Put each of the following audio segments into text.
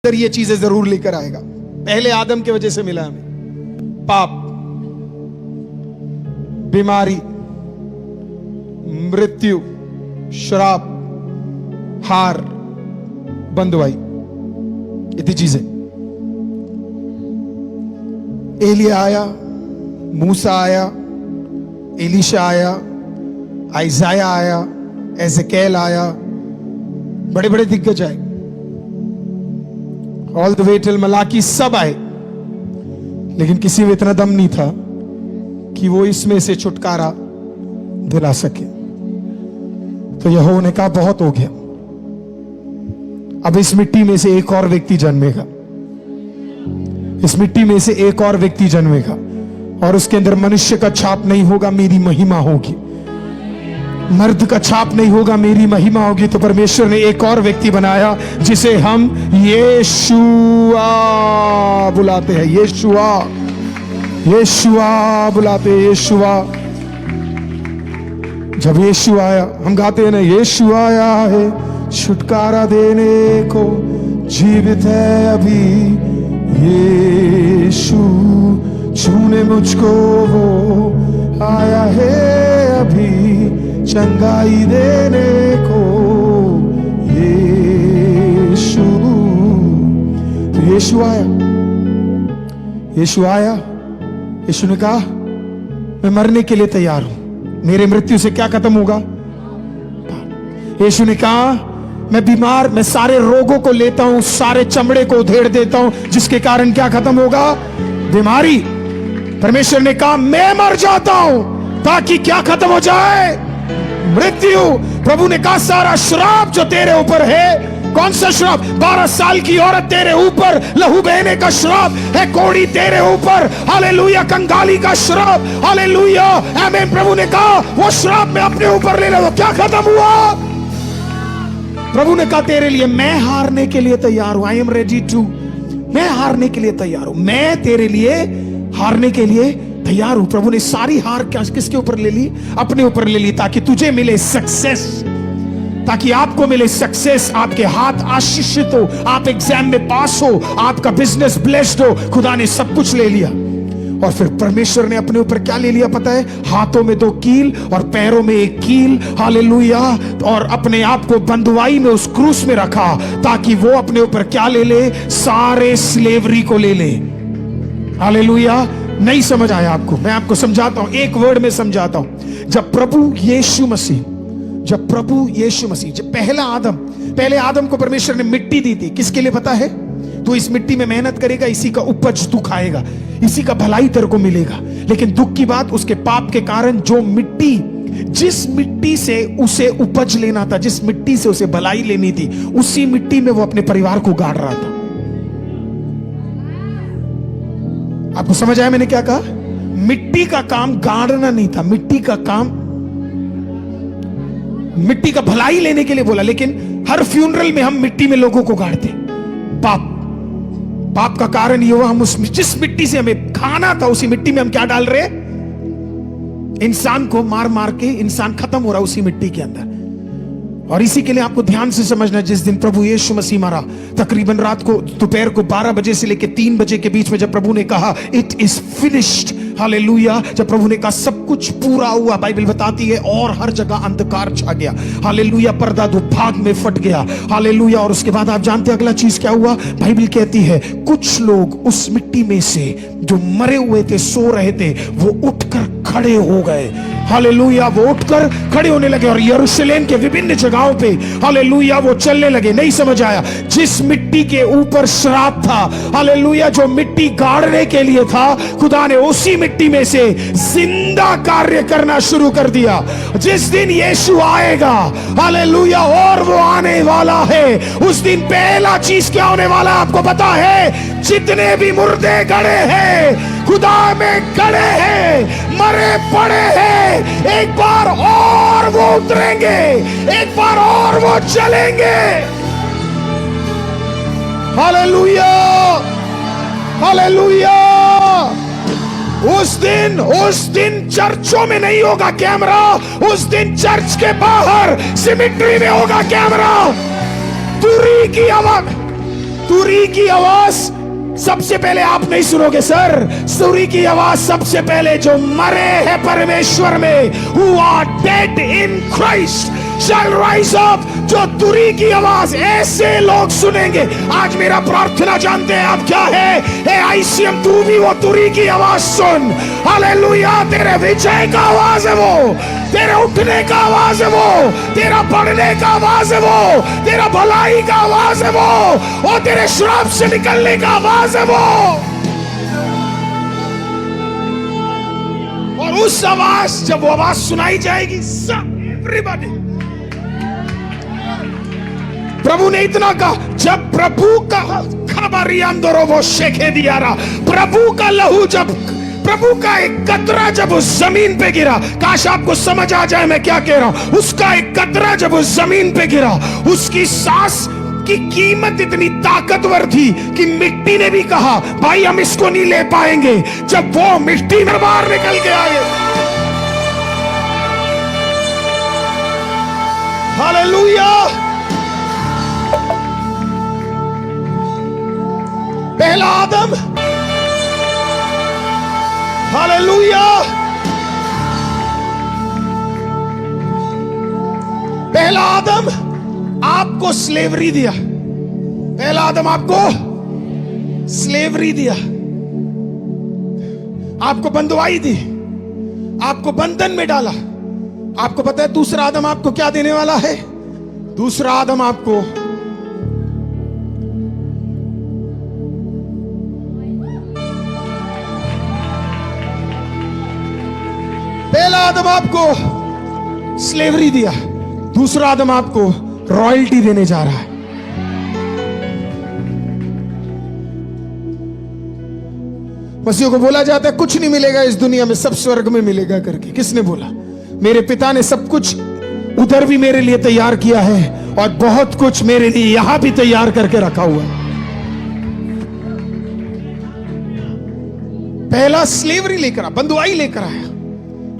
ये चीजें जरूर लेकर आएगा। पहले आदम की वजह से मिला हमें पाप, बीमारी, मृत्यु, श्राप, हार, बंधुआई, इतनी चीजें। एलिया आया, मूसा आया, एलीशा आया, आइजाया आया, एज़ेकेल आया, बड़े बड़े दिग्गज आए, all the way till Malachi सब आए, लेकिन किसी में इतना दम नहीं था कि वो इसमें से छुटकारा दिला सके। तो यहोवा ने कहा बहुत हो गया, अब इस मिट्टी में से एक और व्यक्ति जन्मेगा, इस मिट्टी में से एक और व्यक्ति जन्मेगा, और उसके अंदर मनुष्य का छाप नहीं होगा, मेरी महिमा होगी। मर्द का छाप नहीं होगा, मेरी महिमा होगी। तो परमेश्वर ने एक और व्यक्ति बनाया जिसे हम यीशुआ बुलाते हैं। यीशुआ, यीशुआ बुलाते हैं, यीशुआ। जब यीशु आया, हम गाते हैं ना, यीशु आया है छुटकारा देने को, जीवित है अभी यीशु, छूने मुझको वो आया है अभी, चंगाई देने को यीशु। तो यीशु आया, यीशु आया। यीशु ने कहा मैं मरने के लिए तैयार हूं, मेरे मृत्यु से क्या खत्म होगा? यीशु ने कहा मैं बीमार, मैं सारे रोगों को लेता हूं, सारे चमड़े को उधेड़ देता हूं, जिसके कारण क्या खत्म होगा? बीमारी। परमेश्वर ने कहा मैं मर जाता हूं ताकि क्या खत्म हो जाए? मृत्यु। प्रभु ने कहा सारा श्राप जो तेरे ऊपर है, कौन सा श्राप? 12 साल की औरत तेरे ऊपर, लहू बहने का श्राप है, कोड़ी तेरे ऊपर, हालेलुया, कंगाली का श्राप, हालेलुया, आमीन। प्रभु ने कहा वो श्राप मैं अपने ऊपर ले लो। क्या खत्म हुआ? प्रभु ने कहा तेरे लिए मैं हारने के लिए तैयार हूं, आई एम रेडी टू, मैं हारने के लिए तैयार हूं, मैं तेरे लिए हारने के लिए तैयार हूं। प्रभु ने सारी हार किसके ऊपर ले ली? अपने ऊपर ले ली, ताकि तुझे मिले सक्सेस, ताकि आपको मिले सक्सेस, आपके हाथ आशीषित हो, आप एग्जाम में पास हो, आपका बिजनेस ब्लेस्ड हो। खुदा ने सब कुछ ले लिया। और फिर परमेश्वर ने अपने ऊपर क्या ले लिया पता है? हाथों में 2 कील और पैरों में 1 कील, हालेलुया। और अपने आप को बंधुआई में उस क्रूस में रखा, ताकि वो अपने ऊपर क्या ले ले? सारे स्लेवरी को ले ले। हालेलुया। नहीं समझ आया आपको? मैं आपको समझाता हूं, एक वर्ड में समझाता हूं। जब प्रभु यीशु मसीह, जब पहले आदम को परमेश्वर ने मिट्टी दी थी, किसके लिए पता है? तो इस मिट्टी में मेहनत करेगा, इसी का उपज तू खाएगा, इसी का भलाई तेरे को मिलेगा। लेकिन दुख की बात, उसके पाप के कारण जो मिट्टी, जिस मिट्टी से उसे उपज लेना था, जिस मिट्टी से उसे भलाई लेनी थी, उसी मिट्टी में वो अपने परिवार को गाड़ रहा था। आपको समझ आया मैंने क्या कहा? मिट्टी का काम गाड़ना नहीं था, मिट्टी का काम मिट्टी का भलाई लेने के लिए बोला। लेकिन हर फ्यूनरल में हम मिट्टी में लोगों को गाड़ते। पाप का कारण ये हुआ, हम उस जिस मिट्टी से हमें खाना था, उसी मिट्टी में हम क्या डाल रहे? इंसान को मार मार के इंसान खत्म हो रहा उसी मिट्टी के अंदर। और इसी के लिए आपको ध्यान से समझना, जिस दिन प्रभु यीशु मसीह मरा, तकरीबन रात को, दोपहर को 12 बजे से लेकर 3 बजे के बीच में, जब प्रभु ने कहा इट इज फिनिश्ड, हालेलुया, जब प्रभु ने कहा सब कुछ पूरा हुआ, बाइबल बताती है, और हर जगह अंधकार छा गया, हालेलुया, पर्दा 2 भाग में फट गया, हालेलुया। और उसके बाद आप जानते हैं अगला चीज क्या हुआ? बाइबल कहती है कुछ लोग उस मिट्टी में से जो मरे हुए थे, सो रहे थे, वो उठकर खड़े हो गए, हालेलुया, वो उठकर खड़े होने लगे, और यरूशलेम के विभिन्न जगहों पे, हालेलुया, वो चलने लगे। नहीं समझ आया? जिस मिट्टी के ऊपर श्राप था, हालेलुया, जो मिट्टी गाड़ने के लिए था, खुदा ने उसी मिट्टी में से जिंदा कार्य करना शुरू कर दिया। जिस दिन यीशु आएगा, हालेलुया, और वो आने वाला है, उस दिन पहला चीज क्या होने वाला आपको पता है? जितने भी मुर्दे गड़े हैं, खुदा में गड़े हैं, मरे पड़े हैं, एक बार और वो उतरेंगे, एक बार और वो चलेंगे। Hallelujah, hallelujah. उस दिन चर्चों में नहीं होगा कैमरा, उस दिन चर्च के बाहर सिमिट्री में होगा कैमरा। तुरी की आवाज, तुरी की आवाज सबसे पहले आप नहीं सुनोगे सर। तुरी की आवाज सबसे पहले जो मरे हैं परमेश्वर में, who are dead in Christ shall rise up। जो तुरी की आवाज ऐसे लोग सुनेंगे। आज मेरा प्रार्थना जानते हैं आप क्या है? हे आईसीएम, तू भी वो तुरी की आवाज सुन। हालेलुया। तेरे विजय का आवाज है वो, तेरे उठने का आवाज है वो, तेरा बढ़ने का आवाज है वो, तेरा भलाई का आवाज है वो, और तेरे श्राप से निकलने का आवाज है वो। और उस आवाज, जब वो आवाज सुनाई जाएगी, एवरीबॉडी, प्रभु ने इतना कहा, जब प्रभु का खबरी अंदर वो शेखे दिया रहा, प्रभु का लहू, जब प्रभु का एक कतरा जब उस जमीन पे गिरा, काश आपको समझ आ जाए मैं क्या कह रहा हूं। उसका एक कतरा जब उस जमीन पे गिरा, उसकी सांस की कीमत इतनी ताकतवर थी कि मिट्टी ने भी कहा, भाई हम इसको नहीं ले पाएंगे। जब वो मिट्टी में बाहर निकल के आए, हालेलुया। पहला आदम, हालेलुया, पहला आदम आपको स्लेवरी दिया। पहला आदम आपको स्लेवरी दिया, आपको बंधुआई दी, आपको बंधन में डाला। आपको पता है दूसरा आदम आपको क्या देने वाला है? दूसरा आदम आपको पहला आदम आपको स्लेवरी दिया, दूसरा आदम आपको रॉयल्टी देने जा रहा है। मसीह को बोला जाता है कुछ नहीं मिलेगा इस दुनिया में, सब स्वर्ग में मिलेगा करके। किसने बोला? मेरे पिता ने सब कुछ उधर भी मेरे लिए तैयार किया है और बहुत कुछ मेरे लिए यहां भी तैयार करके रखा हुआ है। पहला स्लेवरी लेकर, बंधुआई लेकर आया।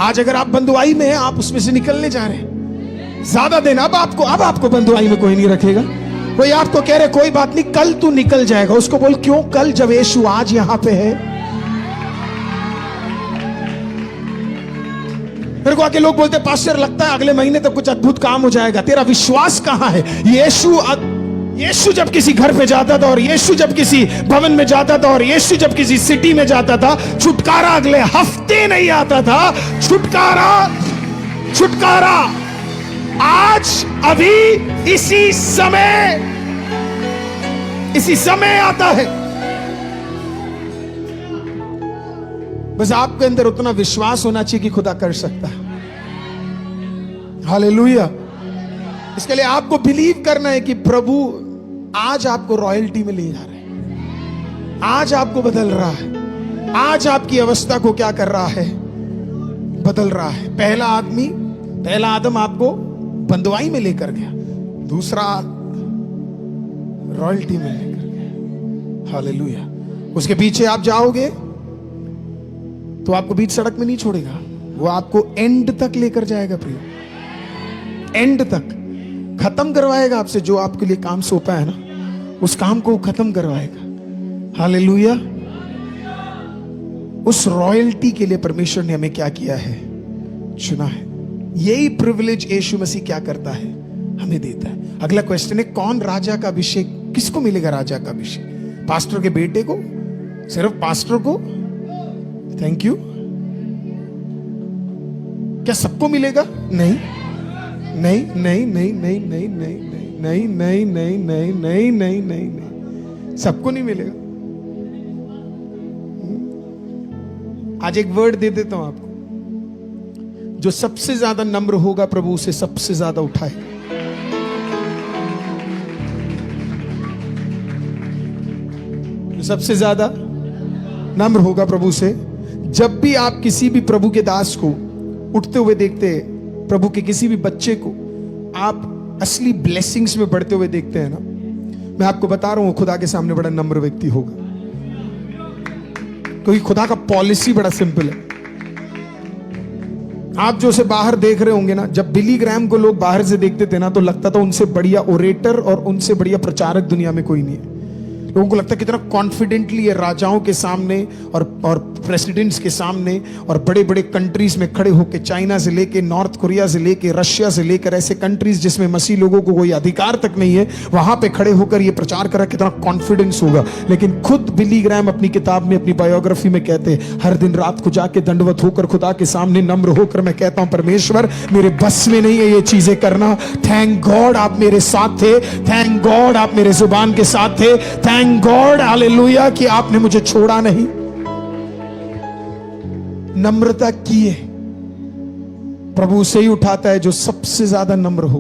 आज अगर आप बंधुआई में हैं, आप उसमें से निकलने जा रहे हैं। ज्यादा दिन अब आपको बंधुआई में कोई नहीं रखेगा। कोई आपको कह रहे कोई बात नहीं, कल तू निकल जाएगा। उसको बोल, क्यों कल, जब यीशु आज यहां पे है। मेरे को आके लोग बोलते पास्टर लगता है अगले महीने तक कुछ अद्भुत काम हो जाएगा। तेरा विश्वास कहां है? यीशु जब किसी घर पे जाता था, और यीशु जब किसी भवन में जाता था, और यीशु जब किसी सिटी में जाता था, छुटकारा अगले हफ्ते नहीं आता था। छुटकारा आज, अभी, इसी समय आता है। बस आपके अंदर उतना विश्वास होना चाहिए कि खुदा कर सकता है। हालेलुया। इसके लिए आपको बिलीव करना है कि प्रभु आज आपको रॉयल्टी में ले जा रहा है, आज आपको बदल रहा है, आज आपकी अवस्था को क्या कर रहा है? बदल रहा है। पहला आदम आपको बंधुआई में लेकर गया, दूसरा रॉयल्टी में लेकर गया। हालेलुया। उसके पीछे आप जाओगे तो आपको बीच सड़क में नहीं छोड़ेगा, वो आपको एंड तक लेकर जाएगा। प्रिय, एंड तक खत्म करवाएगा आपसे। जो आपके लिए काम सौंपा है ना, उस काम को खत्म करवाएगा। हालेलुया। उस रॉयल्टी के लिए परमेश्वर ने हमें क्या किया है? चुना है। यही प्रिविलेज यीशु मसीह क्या करता है? हमें देता है। अगला क्वेश्चन है, कौन राजा का अभिषेक, किसको मिलेगा राजा का अभिषेक? पास्टर के बेटे को? सिर्फ पास्टर को? Thank you. क्या सबको मिलेगा? नहीं नहीं नहीं नहीं नहीं नहीं नहीं नहीं नहीं नहीं नहीं नहीं नहीं नहीं, सबको नहीं मिलेगा। आज एक वर्ड दे देता हूं आपको, जो सबसे ज्यादा नम्र होगा प्रभु उसे सबसे ज्यादा उठाएगा। जो सबसे ज्यादा नम्र होगा प्रभु से, जब भी आप किसी भी प्रभु के दास को उठते हुए देखते हैं, प्रभु के किसी भी बच्चे को आप असली ब्लेसिंग्स में बढ़ते हुए देखते हैं ना, मैं आपको बता रहा हूं खुदा के सामने बड़ा नम्र व्यक्ति होगा। क्योंकि खुदा का पॉलिसी बड़ा सिंपल है। आप जो उसे बाहर देख रहे होंगे ना, जब बिली ग्रैम को लोग बाहर से देखते थे ना, तो लगता था उनसे बढ़िया ओरेटर और उनसे बढ़िया प्रचारक दुनिया में कोई नहीं है। लोगों को लगता है कितना कॉन्फिडेंटली ये राजाओं के सामने और प्रेसिडेंट्स के सामने और बड़े बड़े कंट्रीज में खड़े होकर, चाइना से लेके, नॉर्थ कोरिया से लेके, रशिया से लेकर, ऐसे कंट्रीज जिसमें मसीह लोगों को कोई अधिकार तक नहीं है, वहां पे खड़े होकर ये प्रचार करा, कितना कॉन्फिडेंस होगा। लेकिन खुद बिली ग्रैहम अपनी किताब में, अपनी बायोग्राफी में कहते हैं, हर दिन रात को जाके दंडवत होकर खुदा के सामने नम्र होकर मैं कहता हूं, परमेश्वर मेरे बस में नहीं है ये चीजें करना, थैंक गॉड आप मेरे साथ थे, थैंक गॉड आप मेरे जुबान के साथ थे, थैंक गॉड हालेलुया कि आपने मुझे छोड़ा नहीं। नम्रता की है, प्रभु उसे ही उठाता है जो सबसे ज्यादा नम्र हो।